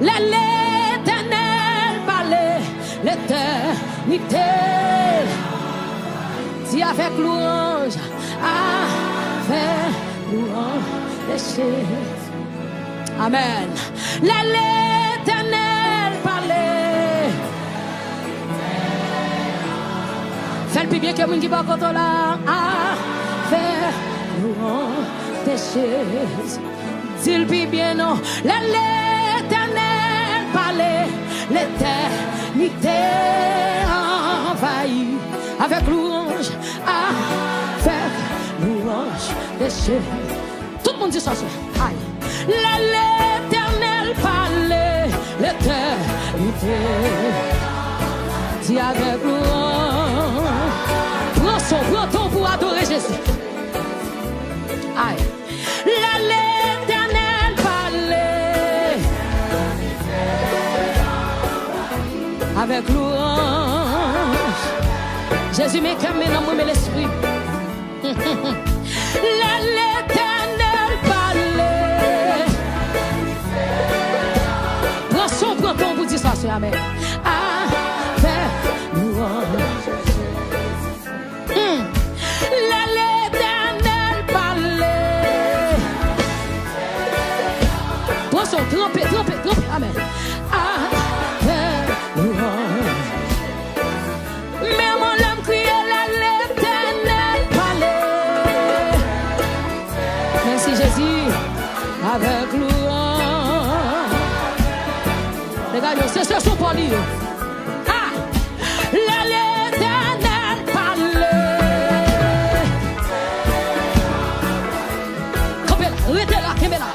L'Éternel parlait, l'éternité. Si avec louange, avec louange, déchire. Amen. L'Éternel parlait. Fais le plus bien que mon qui va contre là. Avec louange, déchire. Dis le plus bien non. L'Éternel parlait, l'éternité envahit. Avec louange, avec louange, déchire. Tout le monde dit ça. Aïe. L'Éternel parlait, l'éternité. Dis avec louange. Prends ton pour adorer Jésus. Aïe. L'Éternel parlait. Avec louange. Jésus m'a calmé dans mon l'esprit. L'Éternel parlait. Prends ton pour dire ça, c'est amen. Avec louange. L'Éternel parlait. Prends son, trompez, amen. Avec louange. Mais mon âme criait, l'Éternel parlait. Merci Jésus. Avec louange. Regardez, c'est ce son pour lui. L'Éternel parlait. Restez là, Kemela.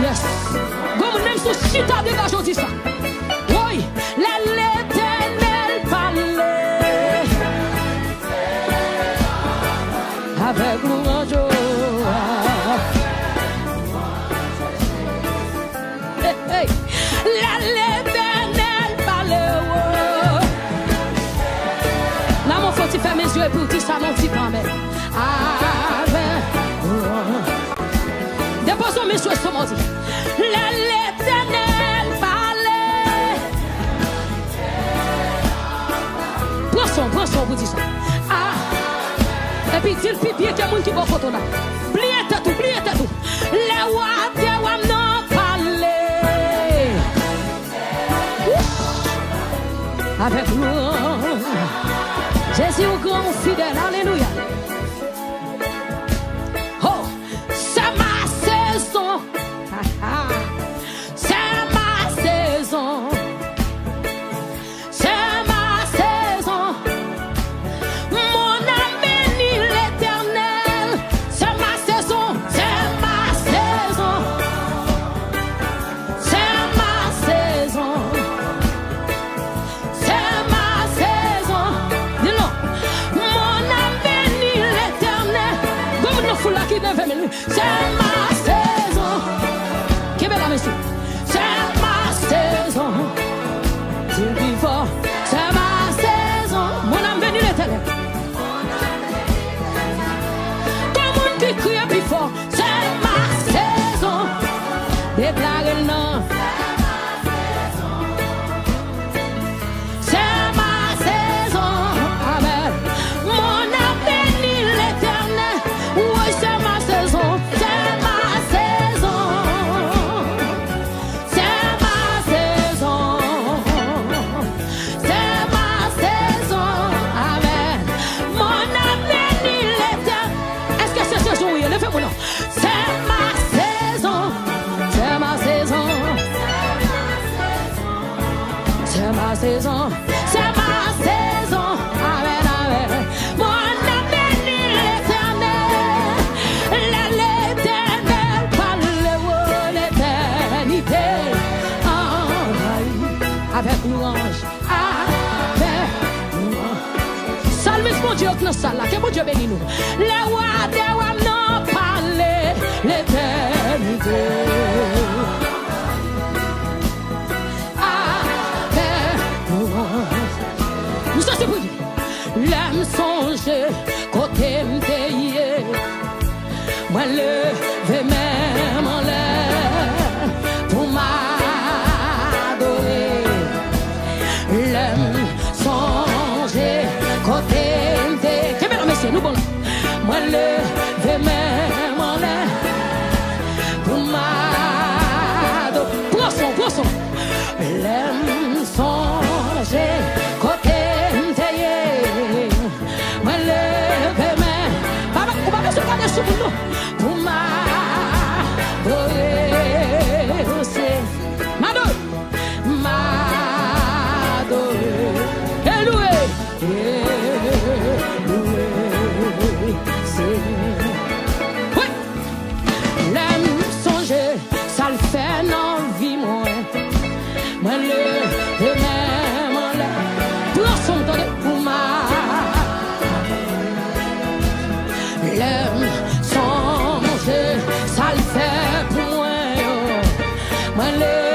Yes. Comme même sous chita dégage, on dit ça. Oui, l'Éternel parlait. Avec louange. Hey, l'Éternel parlait. Là, mon faut tu faire mes yeux pour dire ça, mon petit quand même. Avec louange. Déposons mes yeux sur mon Dieu. L'Éternel parlait. Prends son, vous dites ça. Et puis, dis le pipi que moun qui va photo là. Pliez tout. Les rois de rois n'ont parlé. Avec nous. Jésus au grand fidèle. Alléluia. Oh, c'est ma saison. C'est ma saison. C'est ma saison. Qui est la monsieur? C'est ma saison. C'est vivant. C'est ma saison. Mon âme bénit l'Éternel. Comme on qui crie plus fort. C'est ma saison. Déclarez le nom. C'est ma saison. Amen. Mon âme bénit l'Éternel. Oui, c'est ma saison. Saison, c'est ma saison, amen, amen. Mon âme bénit l'Éternel, l'Éternel parle, l'éternité envahit. Avec louange, avec louange. Salve mon Dieu que nous sommes là, que mon Dieu bénit nous. Les rois des rois n'ont parlé, l'éternité. Nous sommes pour lui. L'âme songe, côté m'payé. Moi, levé même en l'air pour ma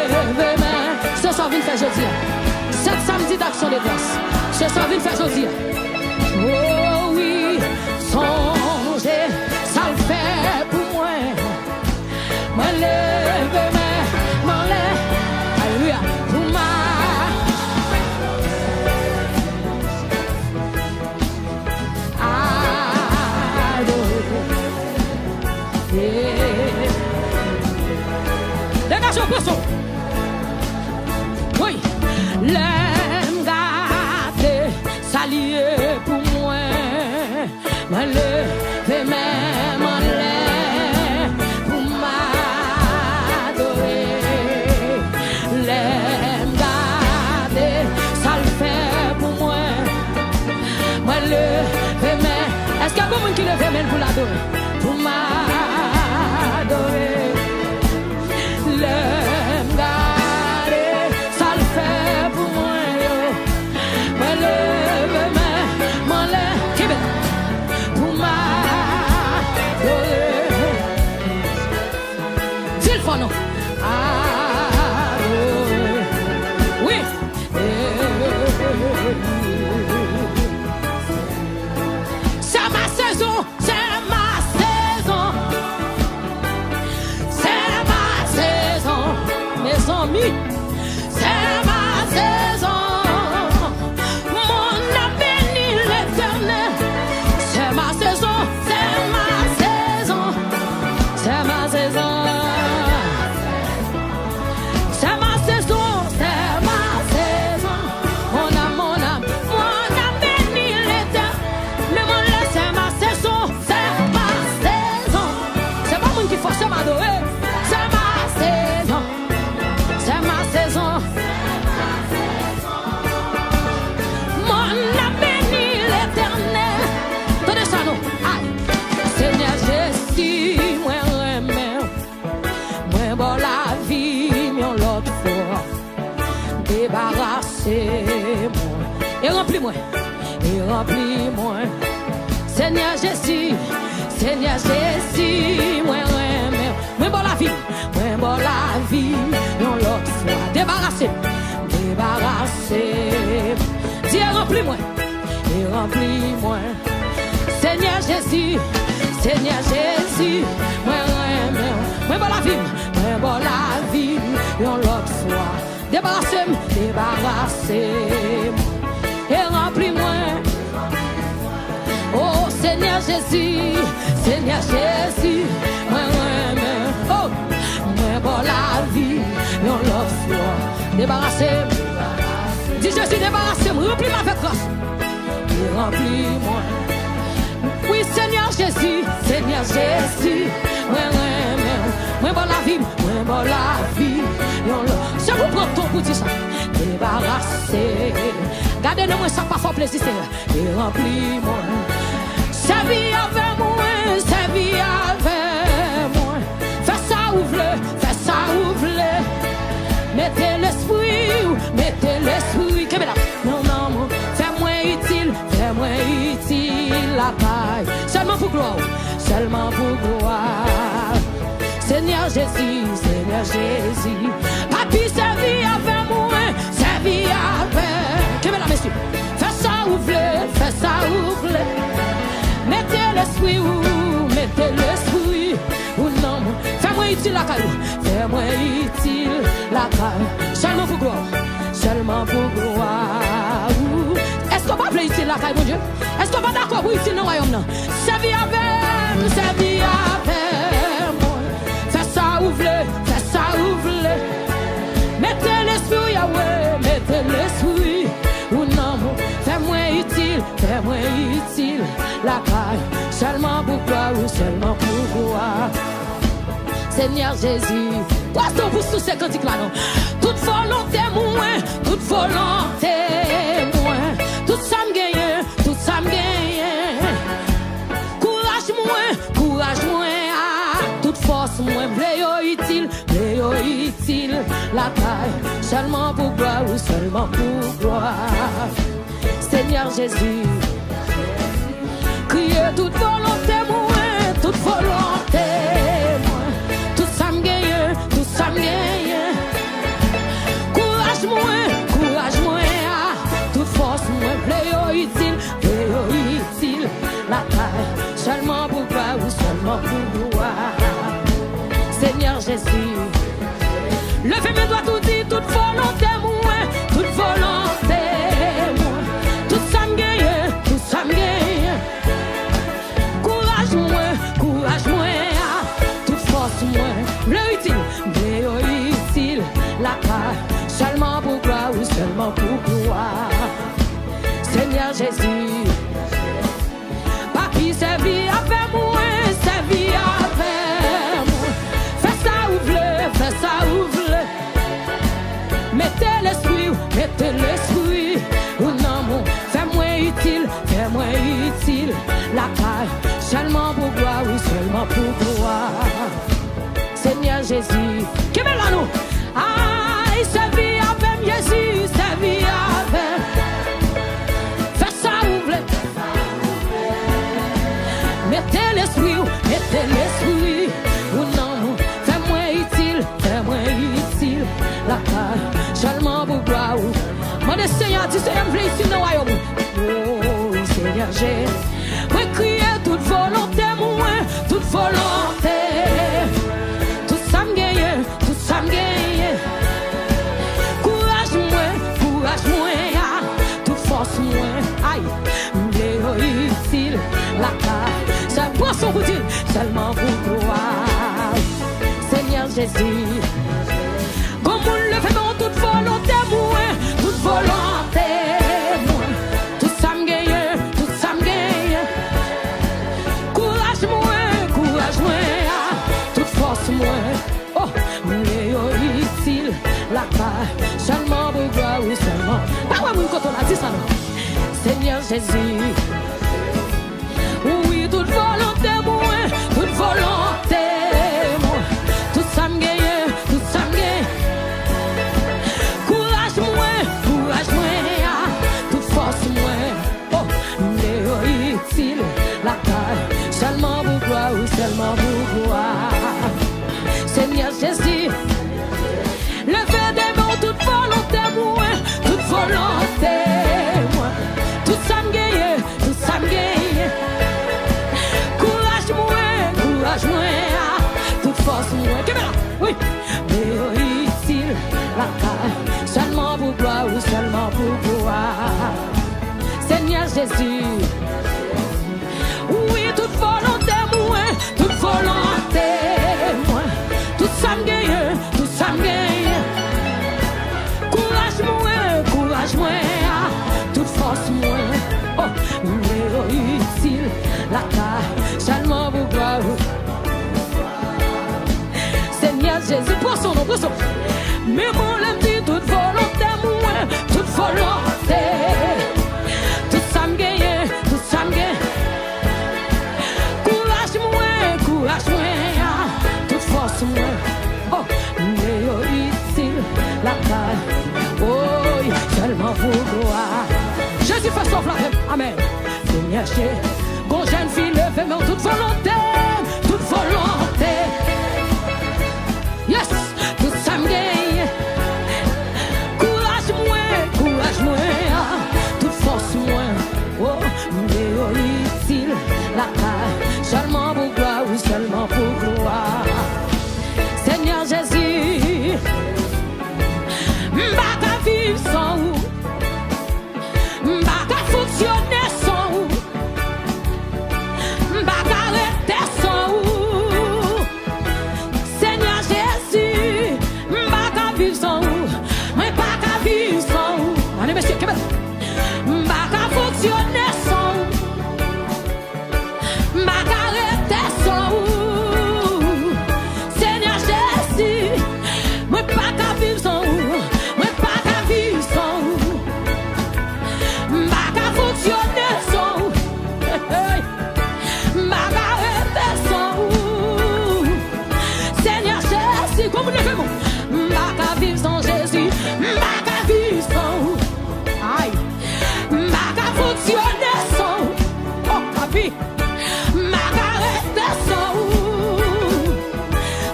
lever main. Ce soir, vient faire jeudi. Cet samedi d'action de grâce. Ce soir, vient faire jeudi. Oh oui, songez, ça le fait pour moi. Moi, lever main, m'en lève. Alléluia, pour ma. Dégagez le poisson. Oui. L'aime gâté, salié pour moi. Me lever même en l'air pour m'adorer. L'aime gâté, ça le fait pour moi. Me lever même. Est-ce qu'il y a beaucoup qui lève même pour l'adorer? Pour m'adorer. L'aime gâté, ça le fait pour moi. Me lève même, m'en lève pour m'adorer. Dis le fond, non? Adorer. Oui. C'est ma saison, c'est ma saison. C'est ma saison, mes amis. C'est ma saison. Mon âme bénit l'Éternel. C'est ma saison, c'est ma saison. C'est ma saison. C'est ma saison, c'est ma saison. Mon âme bénit l'Éternel. Mais mon lait, c'est ma saison, c'est ma saison. C'est pas moi qui force m'adorer. C'est ma saison. C'est ma saison. Mon âme bénit l'Éternel. Tenez ça, nous. Aïe. Seigneur Jésus, moi remets. Moi bon la vie, mais l'autre fois. Débarrassez-moi. Et remplis-moi. Et remplis-moi. Seigneur Jésus, Seigneur Jésus, moi remets. Moi bon la vie, non l'autre fois. Débarrassez, débarrassez. Dis et remplis-moi, Seigneur Jésus, Seigneur Jésus, moi remets. Moi bon la vie, non l'autre fois. Débarrassez, débarrassez. Et remplis-moi. Oh Seigneur Jésus, Seigneur Jésus, moi remets. Oh, moi bon la vie, non l'autre fois. Débarrassez, dis Jésus, débarrassez-moi, remplis-moi avec grâce. Et remplis-moi. Oui Seigneur Jésus, Seigneur Jésus, moi remets. Moi bon la vie, non l'autre. Je vous prends ton pour dire ça. Débarrassez. Gardez-nous moi ça pas fort plaisir Seigneur. Et remplis-moi. Servis avec moi, servis avec moi. Fais ça ouvre, fais ça ouvre. Mettez l'esprit, que là. Non, fais-moi utile la paille. Seulement pour gloire, Seigneur Jésus, Papi, servis avec moi, servis avec. Que là, messieurs. Fais ça ouvre. Mettez l'esprit ou non. Fais-moi utile la caille. Seulement pour gloire. Est-ce qu'on va appeler utile la caille, mon Dieu? Est-ce qu'on va d'accord pour utile dans le royaume, non? Servis avec moi. Fais ça ouvre. Mettez l'esprit, Yahweh. Mettez l'esprit ou non. Fais-moi utile la caille. Seulement pour gloire. Seigneur Jésus, poisson pour tous ces cantiques là non. Toute volonté moins, toute ça me gagne, courage moins, toute force moins, bléo utile, la taille, seulement pour gloire, Seigneur Jésus, criez toute volonté moins, toute volonté moins. Tout ça me gagne, Jésus. Papi servi avec moi, servi avec moi. Fais ça ou v'lez, fais ça ou v'lez. Mettez l'esprit, ou non mon. Fais-moi utile, la caille. Seulement pour gloire, oui, seulement pour gloire. Seigneur Jésus, qui met là nous? Aïe, servi avec Jésus, servi avec. Fais ça ou v'lez. Mettez l'esprit, ou non, fais-moi utile, la caille, seulement pour gloire. Mon Seigneur, tu sais, je veux ici dans le royaume. Oh, Seigneur, j'ai crié toute volonté, moi, toute volonté. Tout ça me gagne, Courage, moi, toute force, moi, aïe, utile, la caille. C'est pour son bout seulement pour gloire. Seigneur Jésus, comme on le fait dans toute volonté, moi, toute volonté, moi, tout ça me gagne, Courage, moi, toute force, moi, oh, utile, la paix, seulement pour gloire, oui, seulement. Pas moi, quand on a dit ça, non. Seigneur Jésus. Oui, toute volonté, moi, tout ça me gagne, Courage, moi, toute force, moi, oh, utile, la taille, seulement pour gloire, oui, seulement pour gloire. Seigneur Jésus, levez des mains, toute volonté, moi, tout ça me gagne, Courage, moi, toute force, moi, oui, utile, la taille, seulement pour gloire, ou seulement pour gloire. Seigneur Jésus, oui, toute volonté, moi, tout ça me gagne, Courage, moi, toute force, moi, oh, utile, la taille, seulement pour gloire. Seigneur Jésus, pour son nom, mais mon l'aime dit toute volonté, moi, toute volonté. Tout ça me gagne, Courage, moi, toute force, moi, oh, utile, la taille, oh, seulement pour gloire. Jésus fait son flamme, amen. Seigneur Jésus, quand jeune fille levée, mais toute volonté, yes, tout ça me gagne. Courage, moi, toute force, moi, oh, utile, la taille, seulement pour gloire, oui, seulement pour gloire. Seigneur Jésus, m'baka vivre sans vous, m'baka fonctionner sans vous, m'baka rester sans vous. Seigneur Jésus, m'baka vivre sans vous, m'baka vivre sans vous. Allez, monsieur, m'baka fonctionner sans vous, m'baka rester sans vous. Seigneur Jésus, m'baka vivre sans vous. Comme nous devons, m'baka vivre sans Jésus, m'baka vivre sans vous, aïe, m'baka fonctionner sans vous, oh papi, m'baka rester sans vous.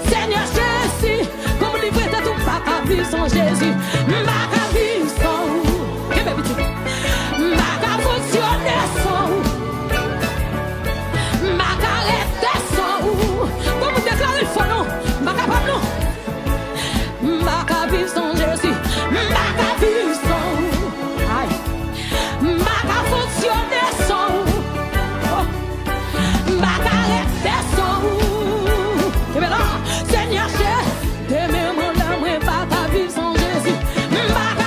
Seigneur Jésus, comme nous devons tout, m'baka vivre sans Jésus, m'baka vivre sans vous, m'baka fonctionner sans vous, m'baka rester sans vous. Comme vous déclarez le faux non, m'baka pas non. M'baka vivre sans Jésus, m'baka vivre sans vous, aïe, m'baka fonctionner sans vous, oh, m'baka rester sans vous. Et bien là, Seigneur, j'ai des mémoires là, m'baka vivre sans Jésus, m'baka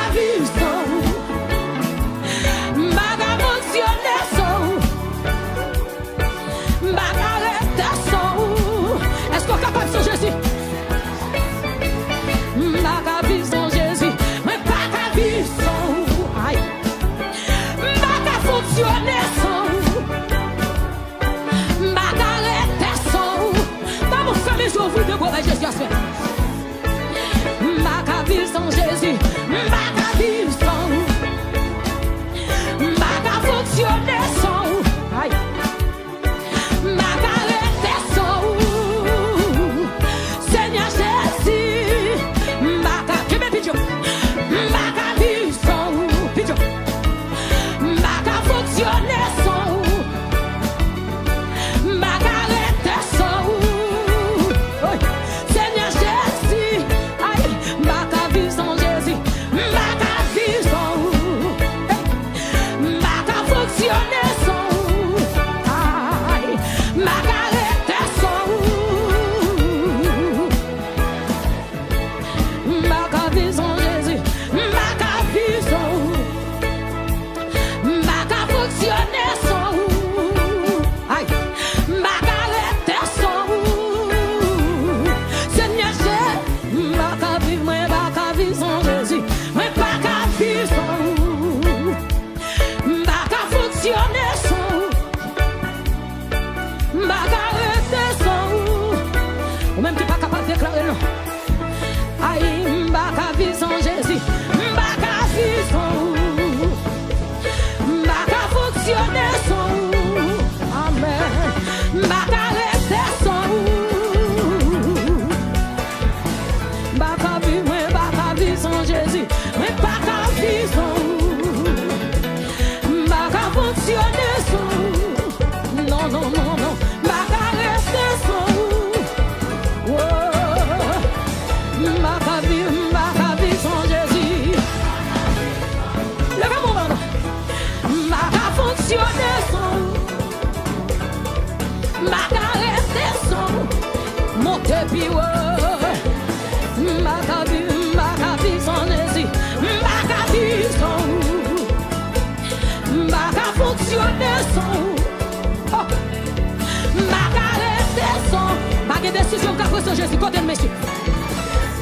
pression Jésus, côté de monsieur.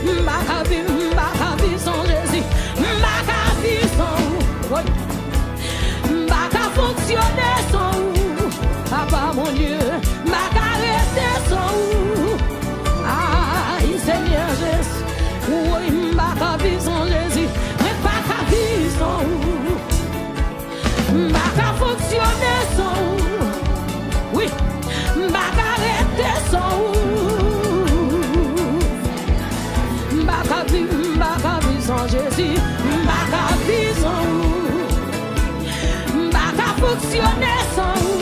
M'baka vivre sans Jésus. M'baka vivre sans ou. M'baka fonctionner sans ou. Papa mon Dieu, m'baka rester sans ou. Aïe Seigneur Jésus. Oui, m'baka vivre sans Jésus. M'baka vivre sans ou. M'baka fonctionner sans ou. Oui, m'baka rester sans ou. M'baka vivre sans Jésus. M'baka vivre sans ou. M'baka fonctionner sans ou.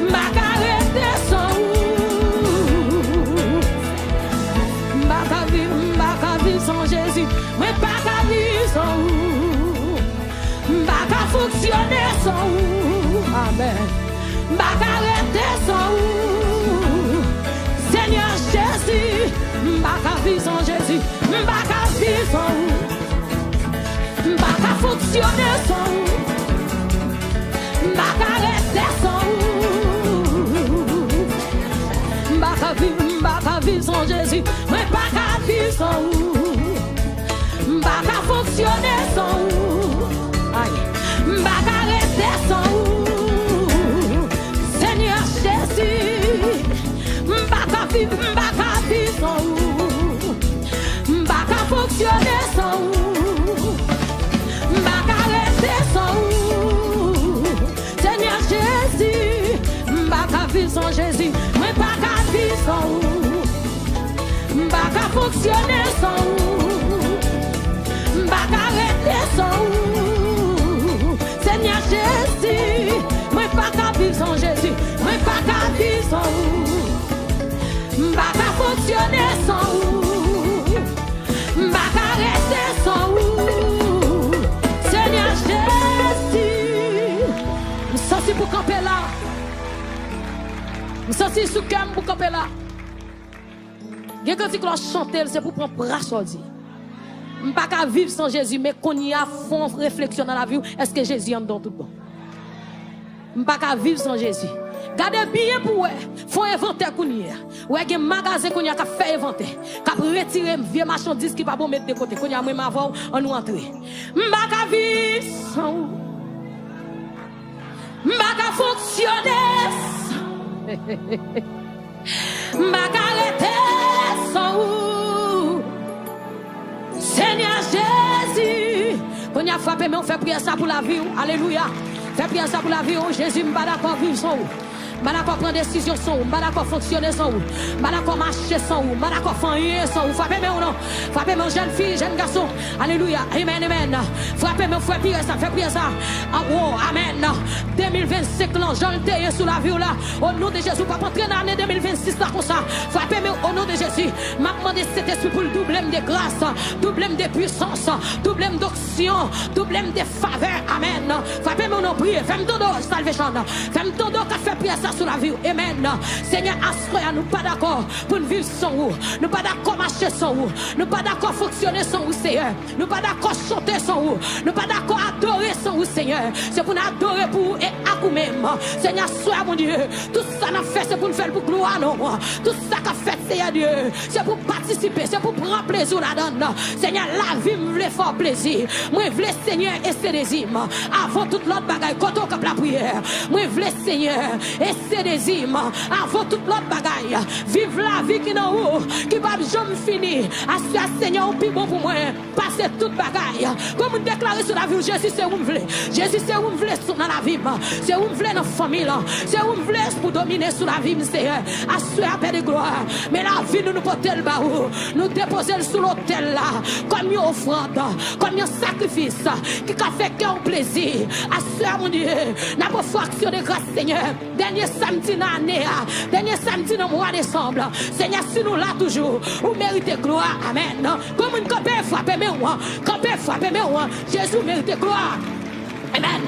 M'baka rester sans ou. M'baka vivre sans Jésus. M'baka vivre sans ou. M'baka fonctionner sans ou. Amen. M'baka rester sans ou. Seigneur Jésus. M'baka vivre sans Jésus. M'baka vivre sans ou. M'baka fonctionner sans ou. M'baka rester sans ou. M'baka vivre sans Jésus. M'baka vivre sans ou. M'baka fonctionner sans ou. Aïe. M'baka rester sans ou. Seigneur Jésus. M'baka vivre sans ou. M'baka fonctionner sans ou. M'baka rester sans ou. Seigneur Jésus. M'baka vivre sans Jésus. M'baka vivre sans ou. M'baka fonctionner sans ou. M'baka rester sans ou. Seigneur Jésus. M'baka vivre sans Jésus. M'baka vivre sans ou. M'baka fonctionner sans ou. M'baka rester sans ou. Seigneur Jésus. M'senti pour camper là. M'senti sous cœur pour camper là. Gè quand tu cloche chanter, c'est pour prendre bras sorti. M'baka vivre sans Jésus, mais qu'on y a fond réflexion dans la vie, est-ce que Jésus en donne tout bon? M'baka vivre sans Jésus. Gardez bien pour eux, faut inventer qu'on y a. Ouais, il y a un magasin qu'on y a qu'à faire inventer, qu'à retirer vieux marchandises qui pas bon mettre de côté, qu'on y a même avant on nous entrer. M'baka vivre sans ou. M'baka fonctionner. M'baka rester sans ou. Seigneur Jésus, qu'on y a frappé mais on fait prier ça pour la vie. Alléluia. Fait prier ça pour la vie. Jésus m'ba d'accord vivre sans ou. M'ba d'accord prendre décision sans ou. M'ba d'accord fonctionner sans ou. M'ba d'accord marcher sans ou. M'ba d'accord faire rien sans ou. Frappez mais ou non. Frappez mais jeune fille, jeune garçon. Alléluia. Amen, amen. Frappez mais fait prier ça. Fait prier ça. Oh, amen. 2025 ans, j'en t'ai sous la vie là. Au nom de Jésus, pas entrer dans l'année 2026 là comme ça. Frappez mais au nom de Jésus. M'a demandé cet esprit pour le doublem de grâce, doublem de puissance, doublem d'onction, doublem de faveur. Amen. Frappez mais on prie. Fais-moi todo salvation. Fais-moi todo qu'a fait prier ça sur la vie. Amen. Seigneur, assoya nous pas d'accord pour vivre sans vous. Nous pas d'accord marcher sans vous. Nous pas d'accord fonctionner sans vous, Seigneur. Nous pas d'accord chanter sans vous. Nous pas d'accord adorer sans vous, Seigneur. C'est pour nous adorer pour vous et à vous même. Seigneur, sois mon Dieu. Tout ça n'a fait, c'est pour nous faire pour gloire, non. Tout ça qu'a fait, Seigneur Dieu, c'est pour participer, c'est pour prendre plaisir là-dedans. Seigneur, la vie me voulait faire plaisir. Moi, je voulais, Seigneur, et c'est des hymnes. Avant toute l'autre bagaille, quand on cap la prière. Moi, je voulais, Seigneur, et c'est des hymnes. Avant toute l'autre bagaille. Vive la vie qui n'a haut, qui va jamais finir. Assure, Seigneur, au plus bon pour moi. Passer toute bagaille. Comme vous déclarez sur la vie, Jésus, c'est où vous voulez. Jésus, c'est où vous voulez dans la vie. C'est où vous voulez dans la famille. C'est où vous voulez pour dominer sur la vie, Seigneur. Assure, paix de gloire. Mais la vie, nous porter le baou. Nous déposer sous l'autel là. Comme une offrande. Comme un sacrifice. Qui a fait qu'un plaisir. Assure, mon Dieu. N'a pas fraction de grâce, Seigneur. Dernier samedi dans l'année. Dernier samedi dans le mois de décembre. Seigneur, si nous là toujours. Vous méritez gloire. Amen. Comme une copie frappée, mais moi. Copie frappée, mais moi. Jésus mérite gloire. Amen.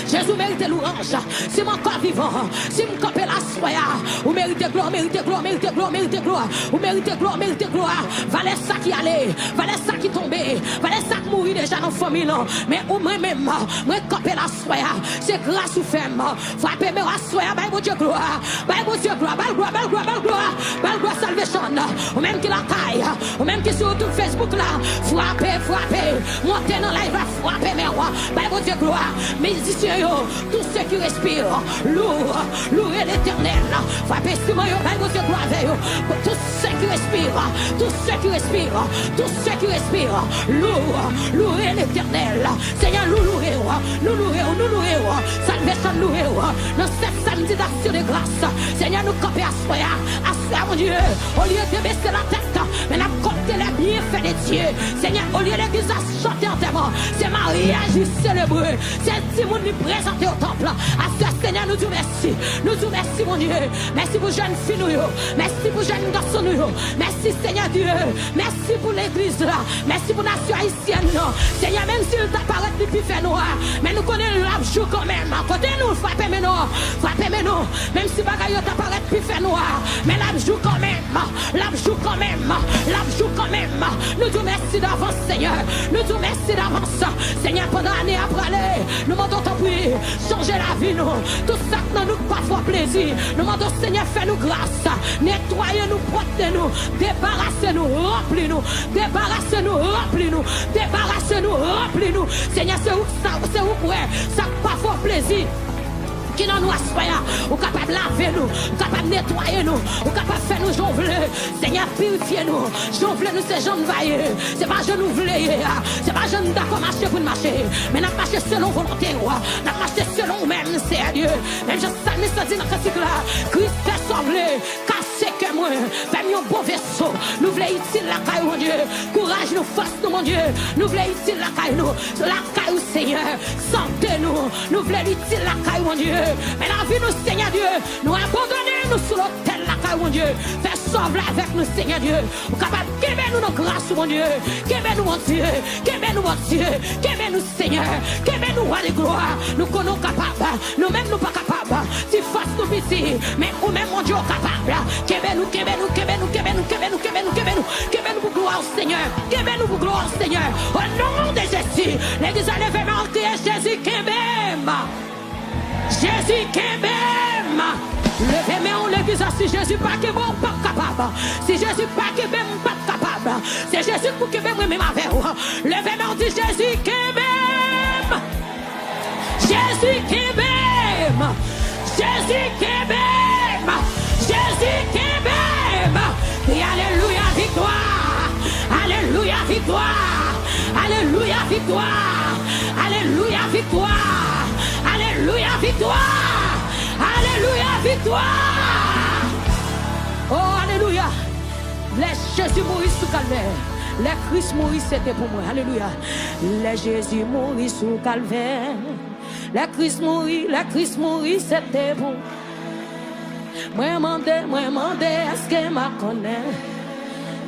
Jésus mérite louange. Si mon corps vivant, si mon corps est la soya, vous méritez gloire, méritez gloire, méritez gloire, méritez gloire. Vous méritez gloire, méritez gloire. Valait ça qui allait, valait ça qui tombait, valait ça qui mourit déjà dans famille, mais ou moi-même, moi camper la soya, c'est grâce ou femme, frappez mes soya, bah mon Dieu gloire, bah mon Dieu gloire, bah gloire, bah gloire, bah gloire, bah gloire salvation, ou même qui la taille, ou même qui sur tout Facebook là, frappez, montez dans live, frappez mes rois, bah mon Dieu gloire, musiciens, tous ceux qui respirent, louez l'éternel, frappez sur moi, bah mon Dieu gloire, tous ceux qui respirent, tous ceux qui respirent, tous ceux qui respirent, louez l'éternel, Seigneur, nous louez, salvation louez, dans cette samedi d'action de grâce, Seigneur, nous camper à soi, mon Dieu, au lieu de baisser la tête, mais nous compter les bienfaits de Dieu, Seigneur, au lieu de l'église à chanter en témoin, c'est mariage célébré, c'est Simon nous présenter au temple, à ce Seigneur, nous disons merci, mon Dieu, merci pour jeunes filles, merci pour jeunes garçons, merci Seigneur Dieu, merci pour l'église là, merci pour la nation haïtienne, Seigneur, même s'il t'apparaît depuis fait noir, mais nous connaissons l'abjou quand même, côté nous, frappez nous, même si bagaille t'apparaît depuis fait noir, mais l'abjou quand même, nous disons merci d'avance, Seigneur, nous disons merci d'avance, Seigneur, pendant l'année après aller, nous demandons ton prier, changer la vie, nous, tout ça que nous parfois plaisir, nous demandons, Seigneur, fais-nous grâce, nettoyez-nous, protez-nous, débarrassez-nous, remplis-nous, remplis-nous, Seigneur, c'est où pour ça parfois plaisir. Qui n'en nous assoya, ou capable de laver nous, ou capable de nettoyer nous, ou capable de faire nous jonfler. Seigneur, purifiez nous, jonfler nous ces jambes vaillées. C'est pas je nous voulais, c'est pas je nous d'accord marcher pour marcher, mais nous marcher selon volonté, nous marcher selon même, c'est Dieu. Même je salue ça dit dans ce cycle là, Christ est semblé, cassé que moi, fais-moi un bon vaisseau. Nous voulons utile la caille, mon Dieu, courage nous, force nous, mon Dieu, nous voulons utile la caille, nous, la caille, Seigneur, santé nous, nous voulons utile la caille, mon Dieu. Mais la vie nous, Seigneur Dieu, nous abandonnons nous sur l'autel, la caille, mon Dieu. Fais sauver avec nous, Seigneur Dieu. Nous capables de nous nos grâces, mon Dieu. Qu'aimez-nous, mon Dieu. Qu'aimez-nous, mon Dieu. Qu'aimez-nous, Seigneur. Qu'aimez-nous, roi de gloire. Nous connaissons capables. Nous-mêmes, nous pas capables. Si face nous ici, mais nous-mêmes, mon Dieu, capables. Qu'aimez-nous pour gloire, Seigneur. Qu'aimez-nous pour gloire, Seigneur. Au nom de Jésus, l'église a levé en crier Jésus, qu'aimez-moi. Jésus qui m'aime. Levez-moi en l'église si Jésus pas que bon pas capable. Si Jésus pas que même pas capable. C'est Jésus pour que même même avec vous. Levez-moi en dit Jésus qui m'aime. Jésus qui m'aime. Jésus qui m'aime. Jésus qui m'aime. Et alléluia victoire. Alléluia victoire. Alléluia victoire. Alléluia victoire. Alléluia, victoire! Alléluia, victoire! Oh, alléluia! Les Jésus mourit sous calvaire. Les Christ mourit, c'était pour moi. Alléluia. Les Jésus mourit sous calvaire. Les Christ mourit, c'était pour moi. Moi, demandé, est-ce que m'a connaît?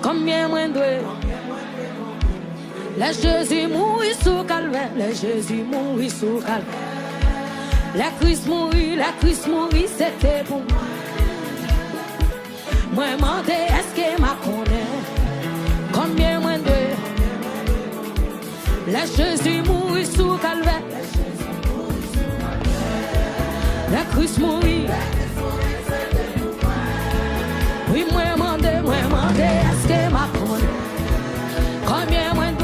Combien moi dois? Les Jésus mourit sous calvaire. Les Jésus mourit sous calvaire. La Christ mourit, c'était pour moi. Moi, demandé, est-ce que m'a connaît? Combien moins de? La Jésus mourit sous calvaire. La Christ mourit. Oui, moi, demandé, est-ce que m'a connaît? Combien moins de?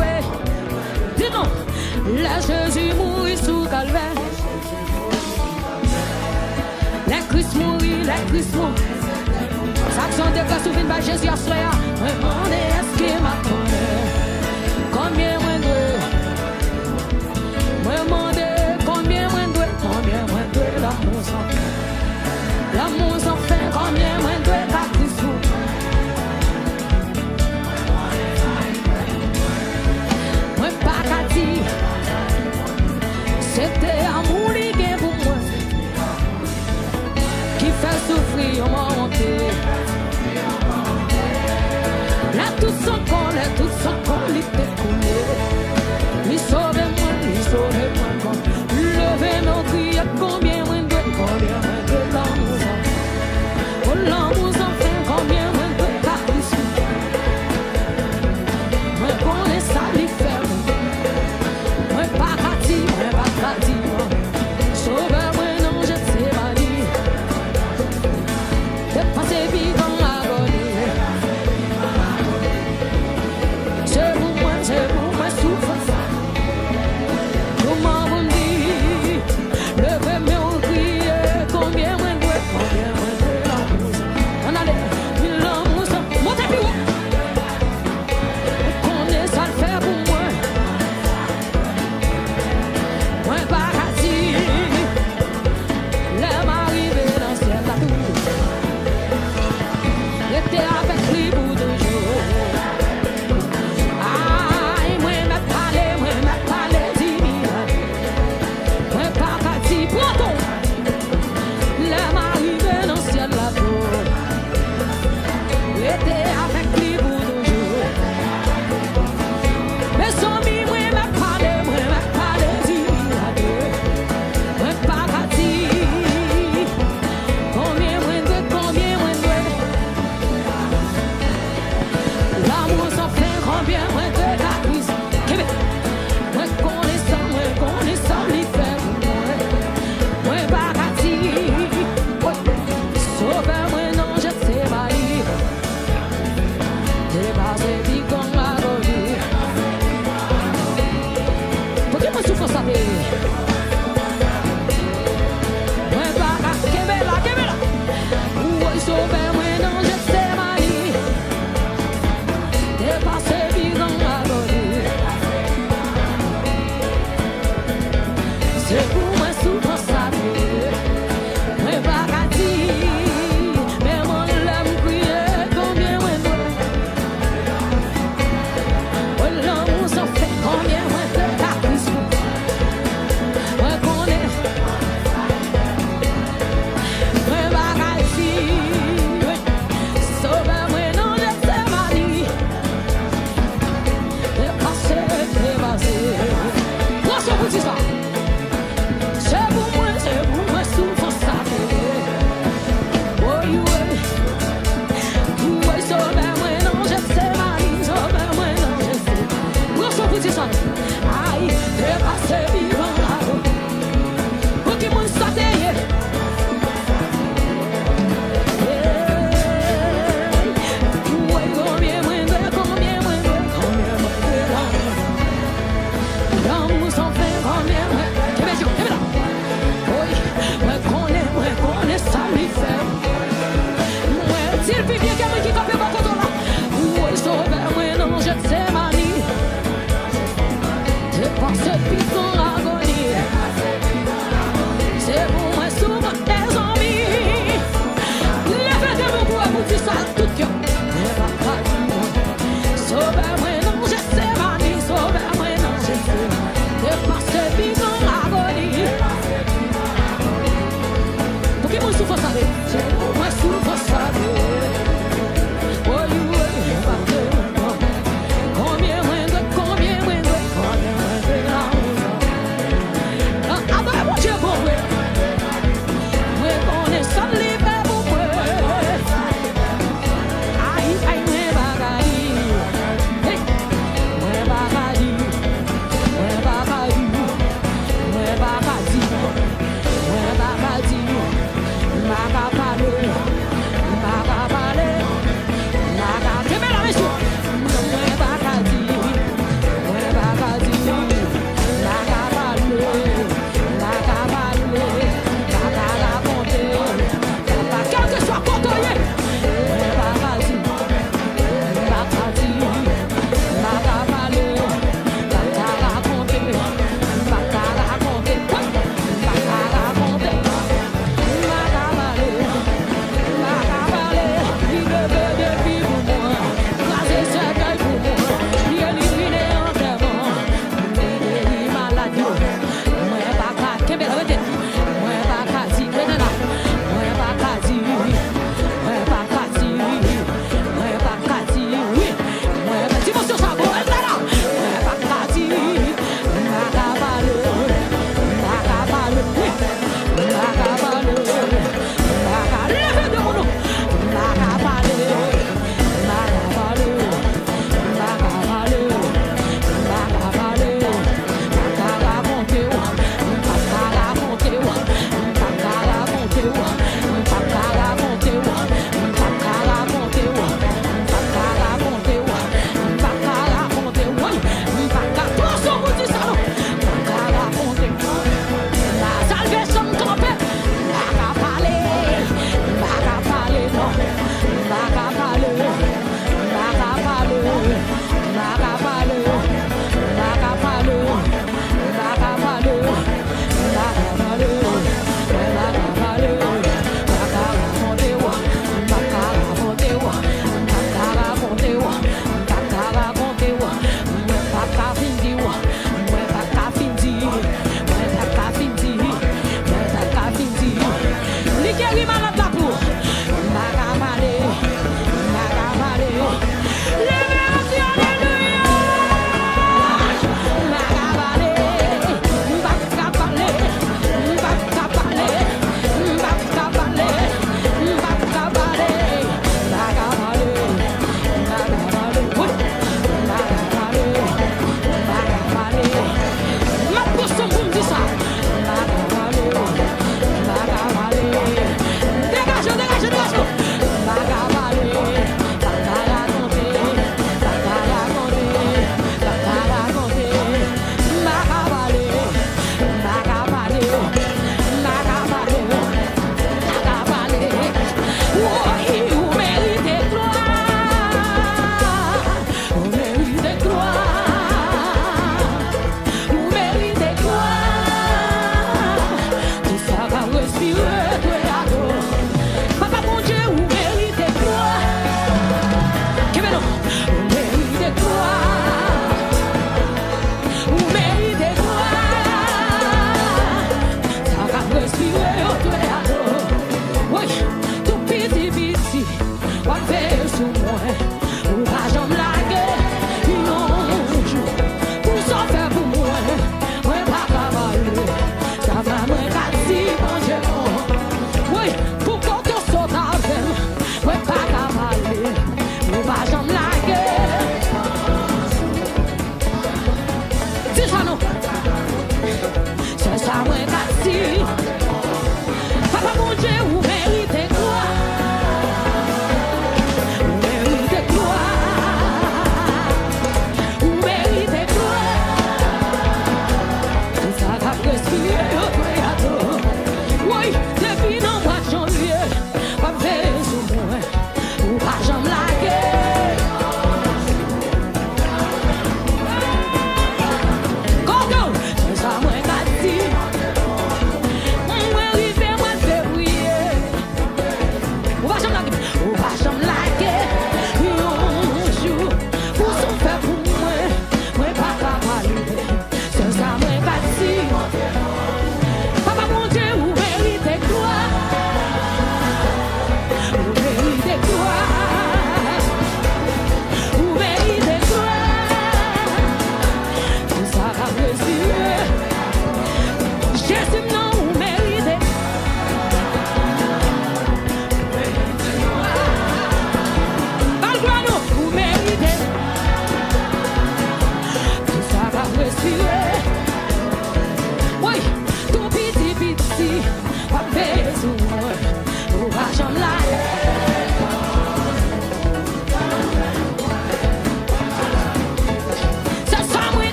Dis-nous, la Jésus mourit sous calvaire. La Christ mourit. Action de grâce ouverte par Jésus à soi. Me demandez est-ce que m'a connaît? Combien moins de? Me demandez combien moins de? L'amour sans fin. L'amour sans fin. Combien moins de? La Christ mourit. Moi pas qu'à dire. C'était amour lié pour moi. Qui fait souffrir mon monté. La tout son colère.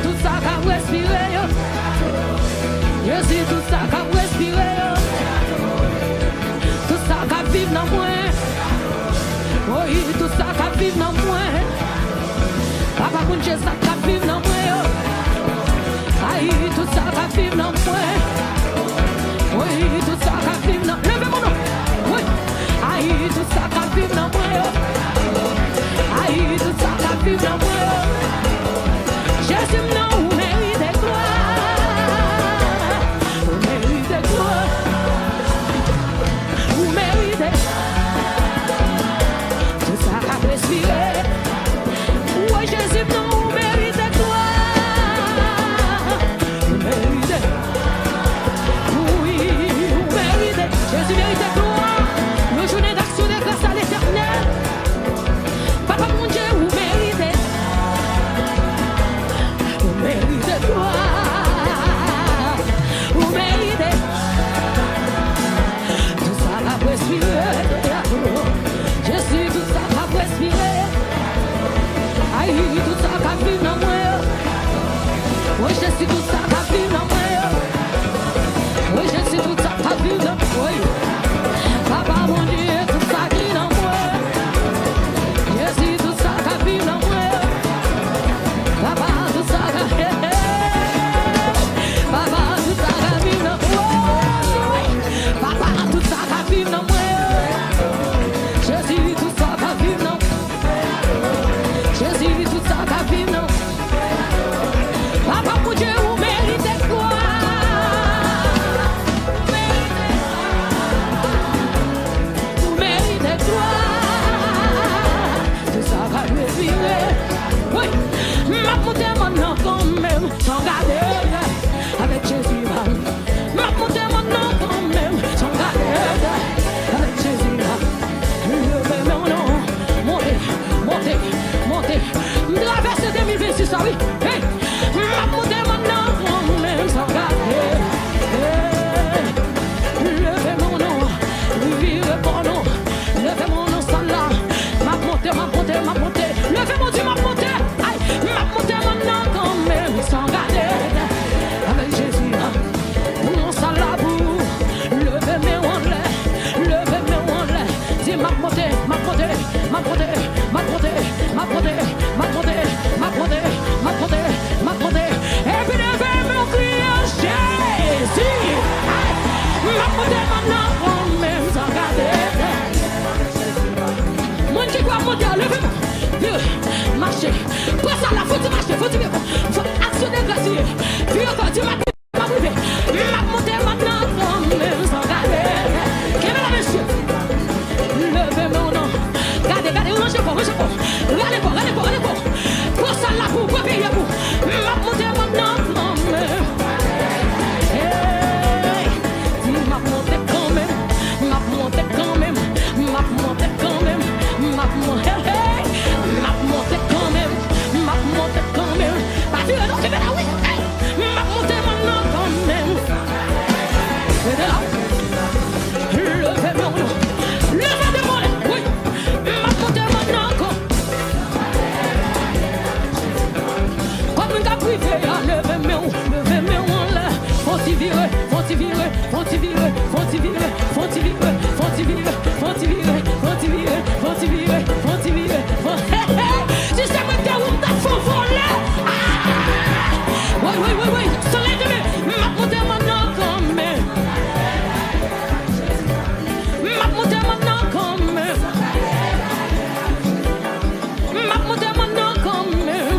tout ça qu'a respiré. Je suis tout ça qu'a respiré. Tout ça qu'a vivre dans moi. Oui, tout ça qu'a vivre dans moi. Papa, quand j'ai ça qu'a vivre dans moi. Aïe, tout ça qu'a vivre dans moi. Oui, tout ça qu'a vivre dans moi. Levez mon nom. Oui. Aïe, tout ça qu'a vivre dans moi. Aïe, tout ça qu'a vivre dans moi. Jésus, non, vous méritez gloire. Vous méritez gloire. Vous méritez. Tout ça qu'a respiré. Oui, Jésus, non, vous méritez gloire. Vous méritez. Oui, vous méritez. Jésus mérite gloire. Nos journées d'action de grâce à l'éternel. Papa, mon Dieu, vous méritez. Vous méritez gloire. Vous méritez. Tout ça va respirer. Jésus, tout ça va respirer. Aïe, tout ça va vivre dans moi. Oui, Jésus, tout ça va vivre dans moi. Oui, Jésus, tout ça va vivre dans moi. Papa, mon Dieu, tout ça vit dans moi. Jésus, tout ça va vivre dans moi. Papa, tout ça va vivre. Papa, tout ça va vivre dans moi. Papa, tout ça va vivre dans moi. Jésus, tout ça va vivre dans moi. Jésus, tout ça va vivre dans moi. Papa, mon Dieu, vous méritez quoi? Vous méritez quoi? Tout ça va respirer. Oui, m'a monté maintenant quand même, sans garder avec Jésus. M'a monté maintenant quand même, sans garder avec Jésus. Levez mon nom, montez, montez, montez. Traversez 2026, ça oui. Hey, m'a monté maintenant quand même, sans garder. Hey, levez mon nom, vivez mon nom, levez mon nom sans là. M'a monté, m'a monté, m'a monté. Levez mon Dieu, m'a monté. Aïe, m'a monté maintenant quand même, sans garder avec Jésus. Non sans là vous, levez mes en l'air, levez mes en l'air. Dis m'a monté, m'a monté, m'a monté, m'a monté, m'a monté, m'a monté, m'a monté, m'a monté, m'a monté. Et puis levez mon cri à Jésus. Aïe, m'a monté maintenant quand même, sans garder. Mon Dieu, quoi monter, levez-moi. Marcher, pas ça là, faut marcher, faut dire, faut actionner grâce. Puis encore, tu m'as privé, m'a monté maintenant quand même, sans garder. Quel est la monsieur? Levez mon nom, regardez, regardez, rangez pas, regardez pas, regardez pas, regardez pas. Pour ça là, pour payer pour, m'a monté maintenant quand même. Hey, m'a monté quand même, m'a monté quand même, m'a monté quand même, m'a monté. M'a monté quand même, m'a monté quand même. Pas sûr, non, c'est bien là, oui. M'a monté maintenant quand même. C'est de là. Levez mon nom, levez mon nom, oui. M'a monté maintenant quand. Comme une caprice, levez mon nom là. Faut-il virer, faut-il virer, faut-il virer, faut-il virer, faut-il virer, faut-il virer, faut-il virer, faut-il virer, faut-il virer, faut-il virer, si c'est moi qui vous m'en faut voler. Oui, oui, oui, oui, sans les deux, m'a monté maintenant quand même. M'a monté maintenant quand même. M'a monté maintenant quand même.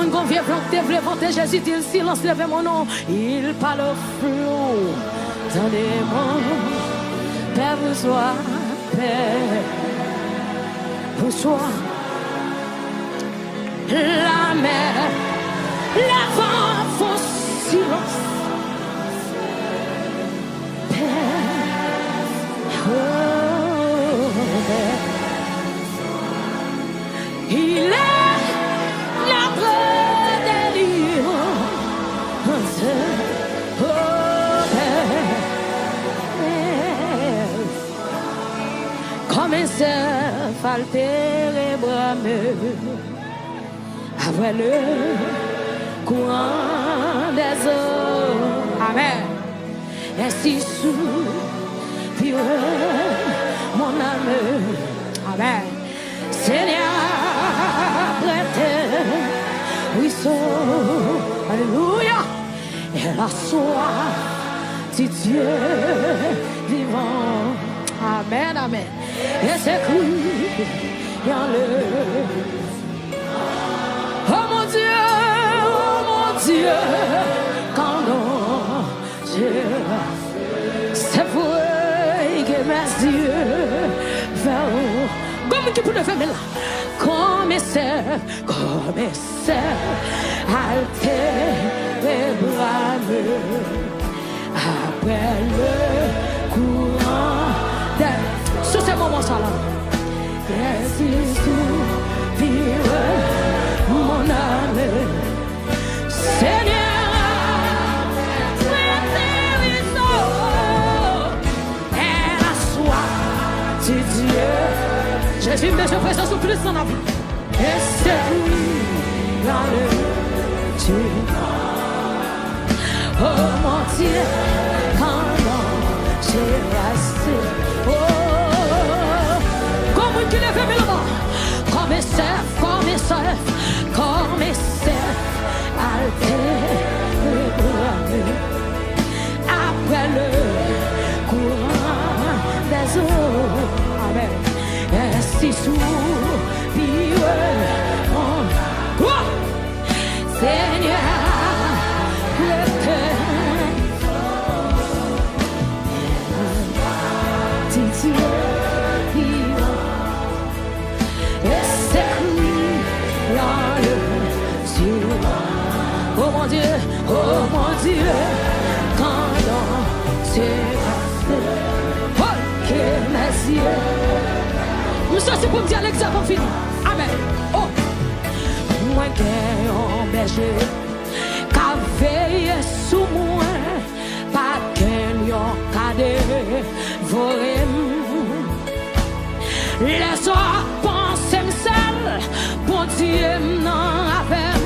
monde convient que tu voulais vanter Jésus, il silence levé mon nom. Il parle au flou. Donnez-moi, Père, vous sois, Père, vous sois. La mer, la vent font silence. Père, oh, Père. Il est notre délivrance. Oh, Père. Comme un cerf altéré brameux après le courant des eaux. Amen. Ainsi soupire mon âme. Amen. Seigneur, prête, ruisseau. Alléluia. Et la soif du Dieu vivant. Amen, amen. Et c'est cru dans le. Oh mon Dieu, quand non, c'est vrai que mes yeux verront. Comme tu peux le faire là, comme c'est, altéré brameux, après le courant des. Sur ces moments-là, résiste soupire mon âme, Seigneur, et la soif du Dieu. Jésus, mais je présence sur plus dans la vie. Et c'est lui dans le Dieu. Oh mon Dieu, quand j'ai resté. Oh, comme qui lève mes mains. Comme un cerf, altéré brameux. Après le courant des eaux. Amen. Ainsi soupire mon Seigneur, le cœur Dieu vivant. Et c'est lui dans le ciel. Oh mon Dieu, quand c'est passé, oh que mes yeux. Monsieur, c'est pour me dire l'examen fini. Amen. Oh. Moi, qui ai un berger, qui veille sous moi, pas qu'un yon cadet, volé. Les soirs, pensez seul, bon Dieu, non, avec,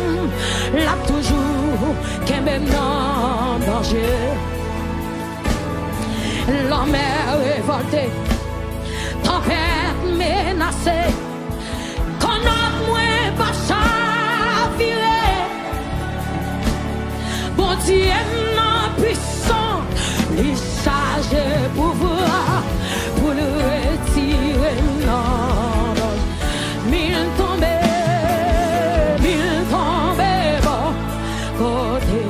là toujours, qu'un même non, danger. L'homme est révolté, tempête menacée, qu'on a moins pas chaviré. Bon Dieu, non puissant, les charge pouvoir pour le retirer. Non, mille tombés, bon côté.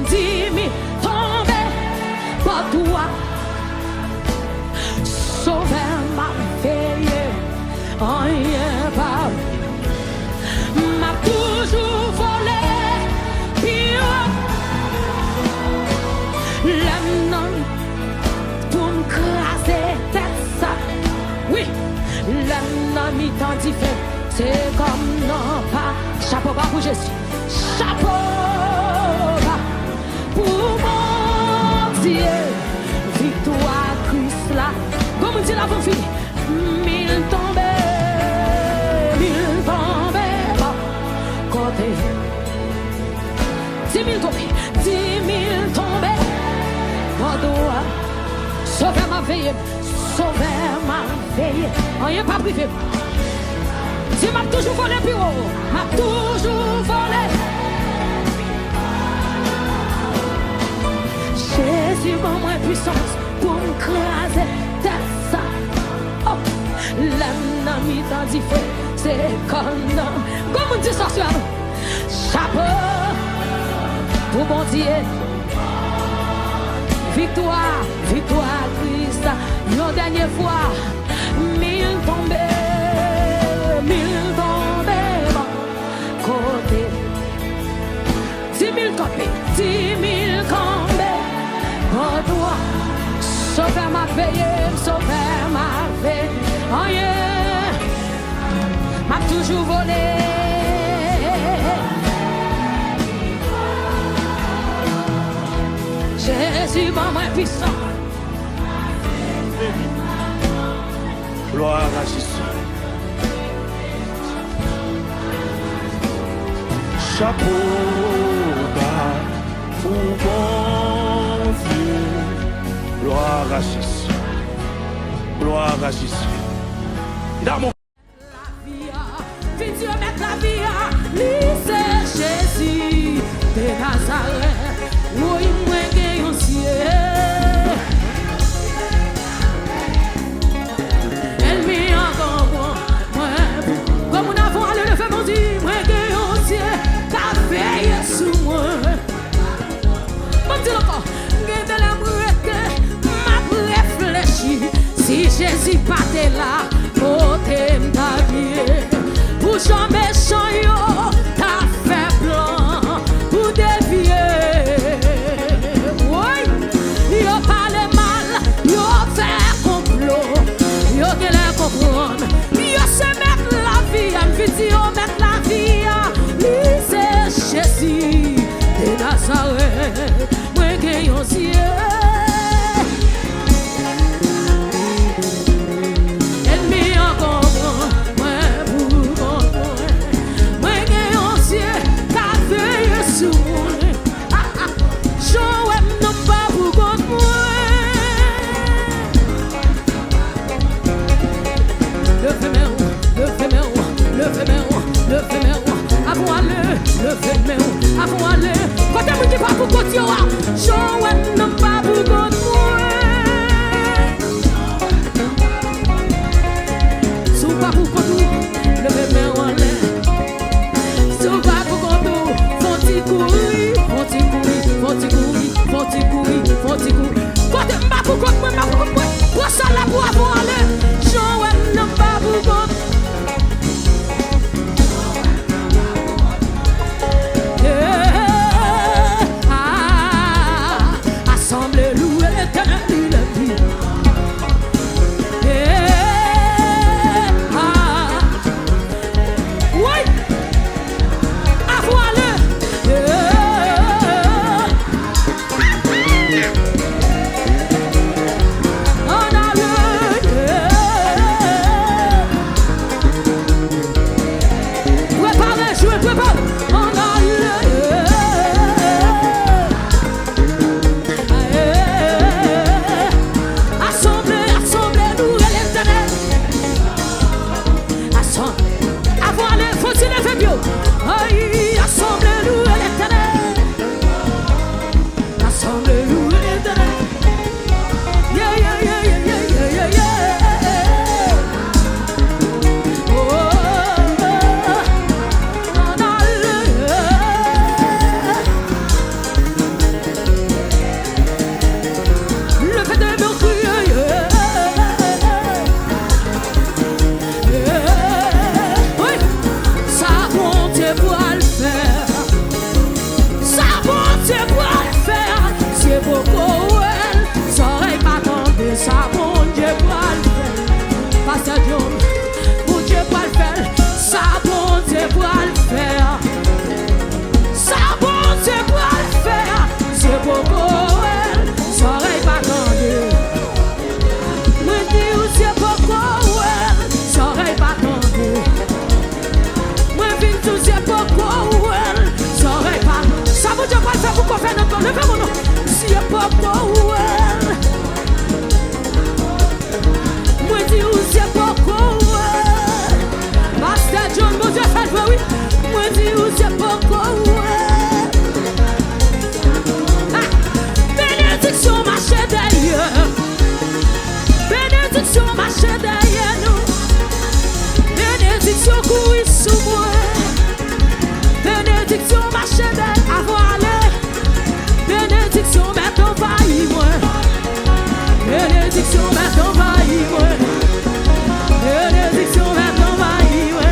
10 000 tombés, pas toi. Sauver ma veille, rien pas. M'a toujours volé, pire. L'homme pour me craser tête ça. Oui, l'homme identifié, c'est comme non pas. Chapeau bas pour Jésus, chapeau bas pour mon Dieu. Victoire Christ là. Comme on dit la bonne fille, 1000 tombés, bon côté. 10 000 tombés, 10 000 tombés, bon doigt. Sauver ma veille, rien pas privé. Tu m'as toujours volé plus haut, m'a toujours volé. Jésus, mon moins puissance pour me craser. Oh, l'homme n'a mis dans différent, c'est comme on dit ça sur nous. Chapeau pour bon Dieu. Victoire, victoire, Christ. Une dernière fois, 1000 tombés, 1000 tombés, côté. 10 000 campés, 10 000 campés. Oh, toi, sauver ma veille, sauver ma veille. Oh, yeah, m'a toujours volé. Jésus, maman puissant. Gloire à Jésus. Chapeau bas pour bon Dieu. Gloire à Jésus. Gloire à Jésus. Dans mon Dieu met la vie à lycée Jésus de Nazareth. Oui, moi gagne au ciel. Elle m'y a moi, comme on a volé le fait mon Dieu, moi gagne au ciel. T'as veillé sous moi. Mon Dieu encore, gagne de la mouette, m'a réfléchi. Si Jésus partait là, oh t'aimes ta vie. Pour jamais changer, t'as fait plan pour dévier. Oui, yo parle mal, yo fait complot, yo qu'elle comprendre. Yo se mettre la vie, en vidéo mettre la vie. Lui c'est Jésus de Nazareth, moi qui yon ciel. Avoue-le, quand tu me dis pas pour continuer, je ne pas pour continuer. Sous pas pour continuer, levez-moi en l'air. Sous pas pour continuer, faut-il courir, faut-il courir, faut-il courir, faut-il courir, faut-il courir. Quand tu me pas pour continuer, pour ça là pour avoir l'air, je ne pas pour continuer. Benediction sous moi. Bénédiction marche avant aller. Bénédiction met envahi moi. Bénédiction met envahi moi. Bénédiction met envahi moi.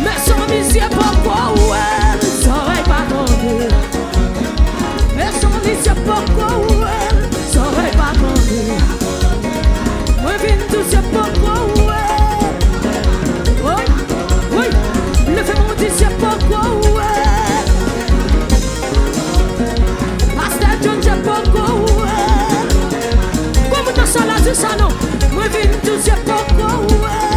Mais son mission pourquoi ouais, ça va pas tomber. Mais son mission pourquoi ouais, ça va pas tomber. Moi viens tout c'est pourquoi ouais. Oui, oui, le fait mon dit c'est pourquoi ouais. Pasteur John c'est pourquoi ouais. Comme dans ça là dit ça non. Moi viens tout c'est pourquoi ouais.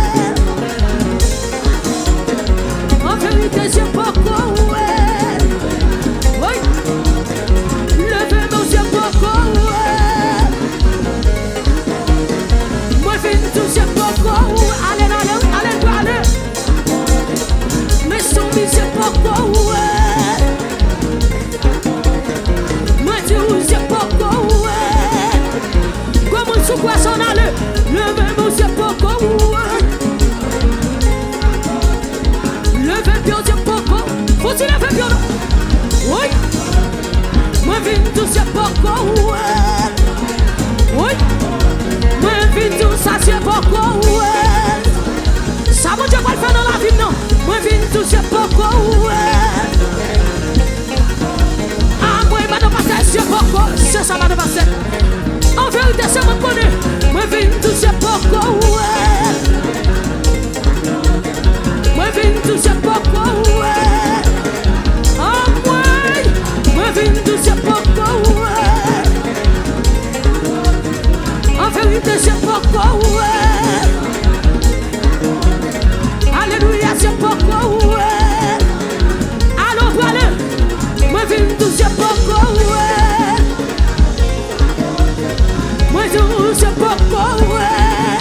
En vérité c'est pourquoi ouais. Oui, le fait mon c'est pourquoi ouais. Moi viens tout c'est pourquoi ouais. Allez, allez, allez, allez. Mais son vie c'est pourquoi ouais. Moi dis c'est pourquoi ouais. Comme on sous quoi s'en allait. Le même c'est pourquoi ouais. Le fait bien c'est pourquoi. Faut-il le faire bien non? Oui. Moi viens tout c'est pourquoi ouais. Oui. Moi viens tout ça c'est pourquoi ouais. Ça mon Dieu va le faire dans la vie non. Moi viens tout c'est pourquoi ouais. Ah moi va pas passer c'est pourquoi. C'est ça va pas passer. En vérité c'est moi connais. Moi viens tout c'est pourquoi ouais. Moi viens tout c'est pourquoi ouais. Ah moi viens tout c'est pourquoi ouais. En vérité c'est pourquoi ouais. Alléluia c'est pourquoi ouais. Allons voilà. Moi viens tout c'est pourquoi ouais. Moi tout c'est pourquoi ouais.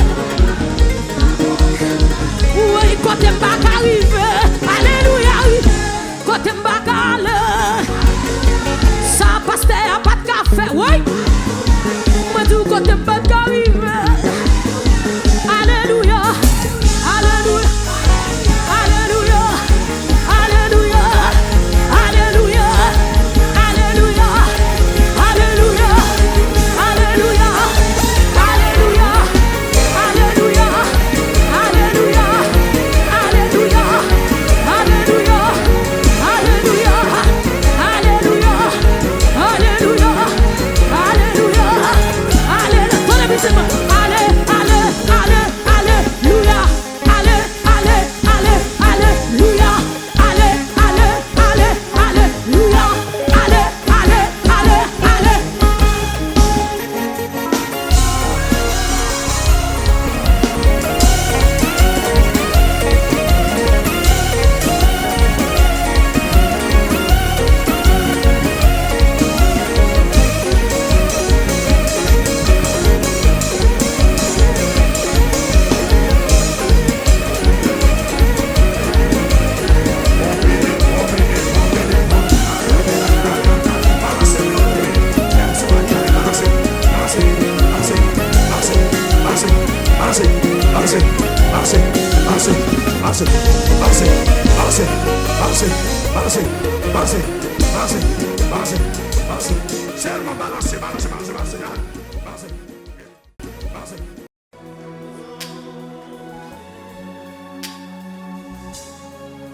Oui, quand t'es pas arrivé. Alléluia oui. Quand t'es pas allé. Ça passe à pas de café. Oui. Moi tout quand t'es pas arrivé. Alléluia. Alléluia. Alléluia. Alléluia. Alléluia. Alléluia. Alléluia. Alléluia. Alléluia. Alléluia. Alléluia. Alléluia. Alléluia. Alléluia. Alléluia. Alléluia. Alléluia. Alléluia. Voilà, mais c'est moi. Allez, allez, allez, alléluia. Allez, allez, allez, alléluia. Allez, allez, allez, alléluia. Allez, allez, allez, allez.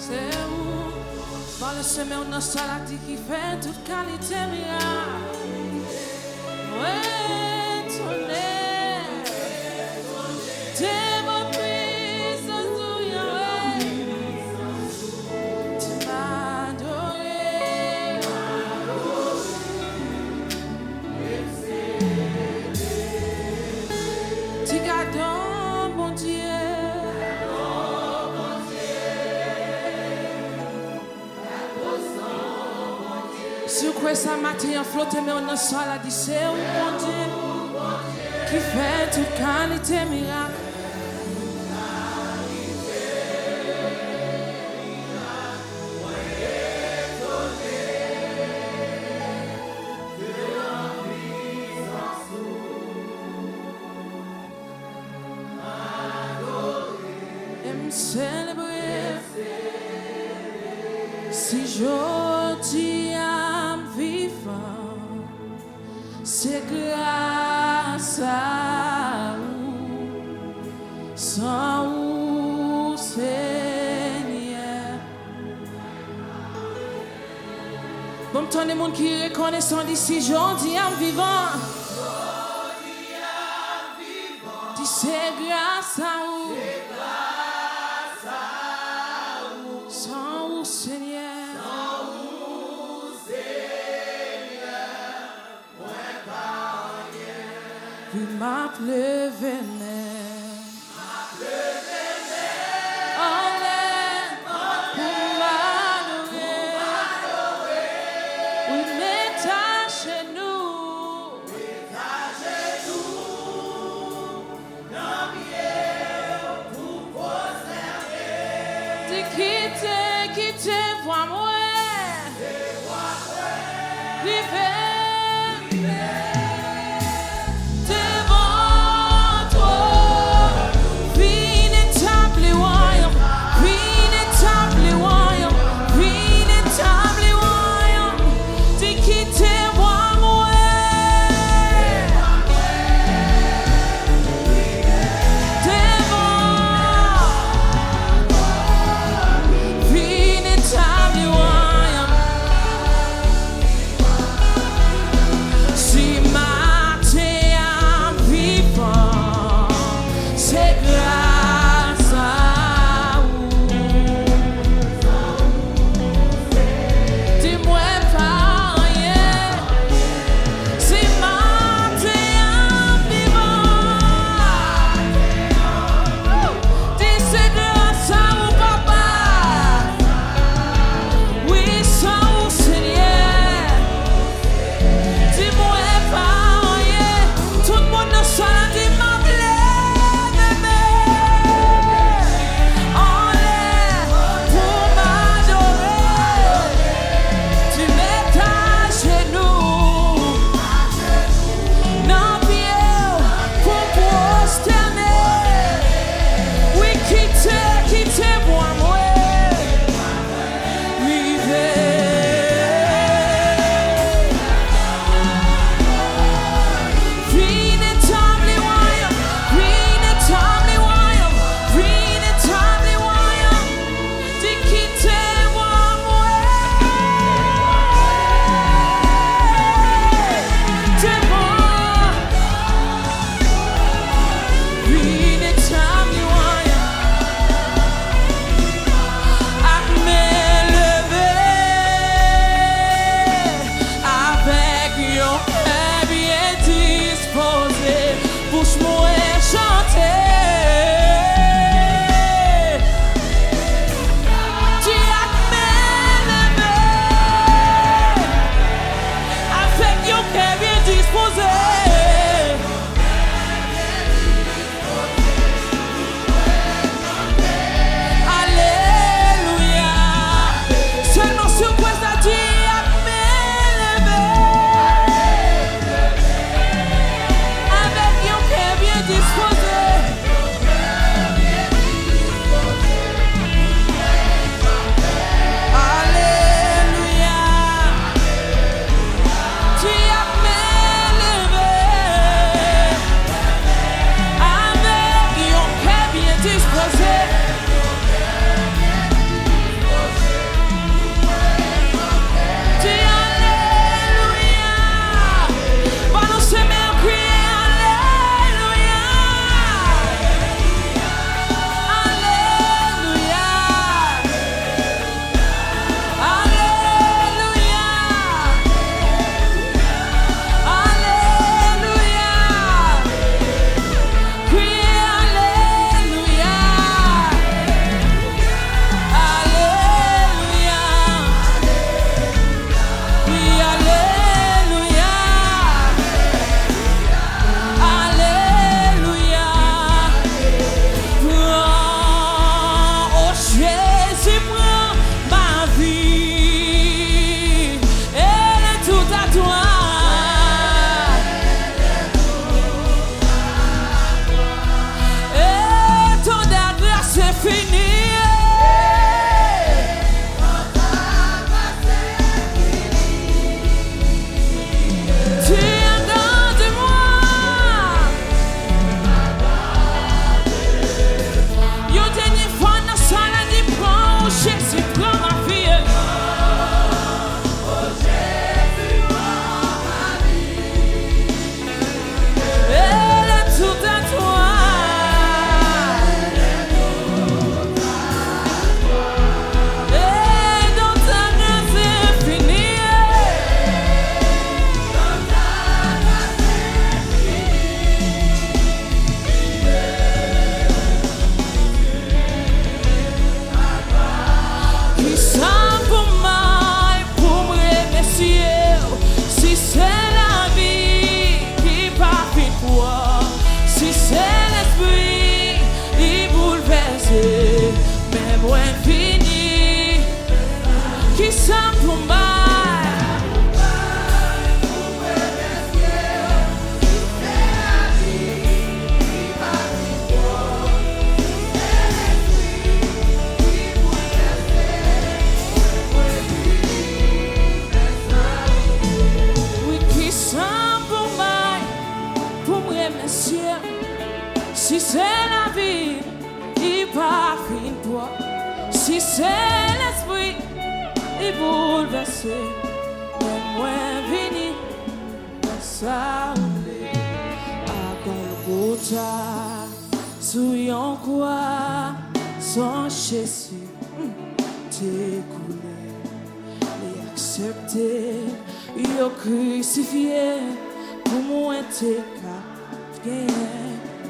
C'est où, par le semeur dans salade qui fait toute qualité miracle. Ouais, ton air, t'es mon puissance, tu m'as adoré. Tu gardes mon Dieu. Sur quoi ça matin flotte mais on a ça la dit c'est mon Dieu qui fait toute qualité miracle. MC célébrer. Si je dis à vivant, c'est grâce à vous, sans vous, Seigneur. Bon, tant de monde qui reconnaissent d'ici, je dis à vivant, dis c'est grâce à vous, sans vous, Seigneur. Vous m'appelez vénère. En l'air, pour m'adorer. Oui, m'état chez nous. T'es quitté, vois-moi. Vivez. Ineffable c'est l'esprit, il bouleverse. Mais moi, vini, ça oublie. À Golgotha, sous yon croix, son Jésus t'est coulé. Il accepté, il a crucifié, pour moi t'es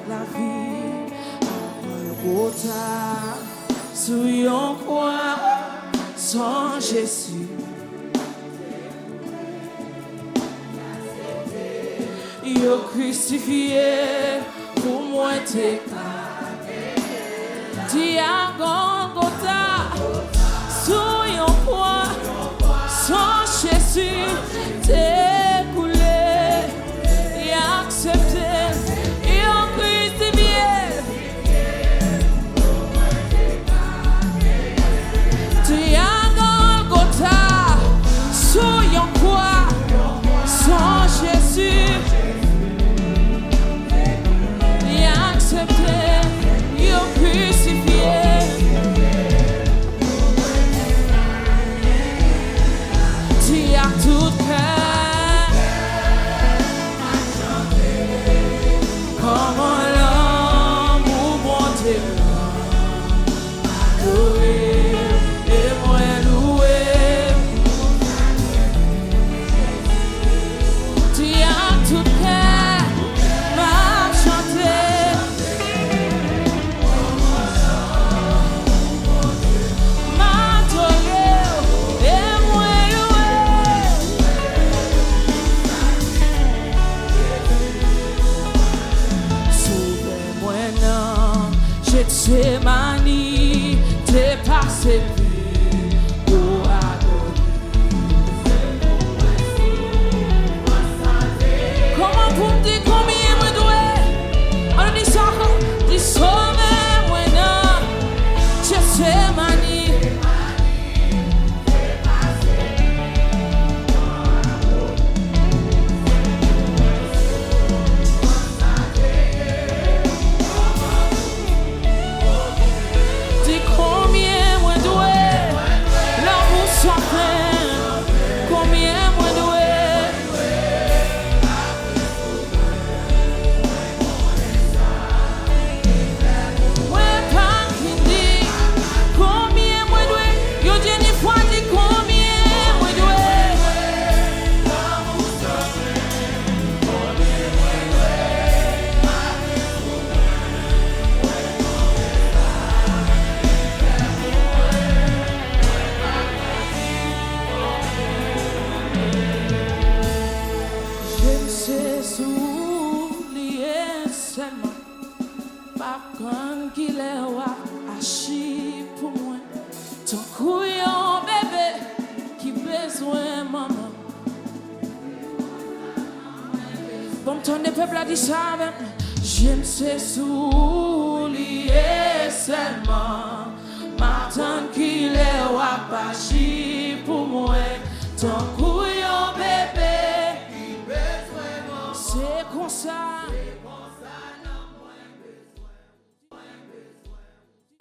la vie. À Golgotha, sous yon croix, son Jésus. Il a crucifié, pour moi t'es dis à Golgotha, sous yon croix, son Jésus t'est coulé, il a accepté, il a crucifié. Dis à Golgotha, sous yon croix, son Jésus. C'est mani, t'es passé plus au comment vous me dites combien moi dois? On dit ça, dis sauver moi non. C'est mani. Ton des peuples a dit ça, j'aime ses souliers seulement. M'attend qu'il est wapachi pour moi. Ton couillon bébé, c'est comme ça.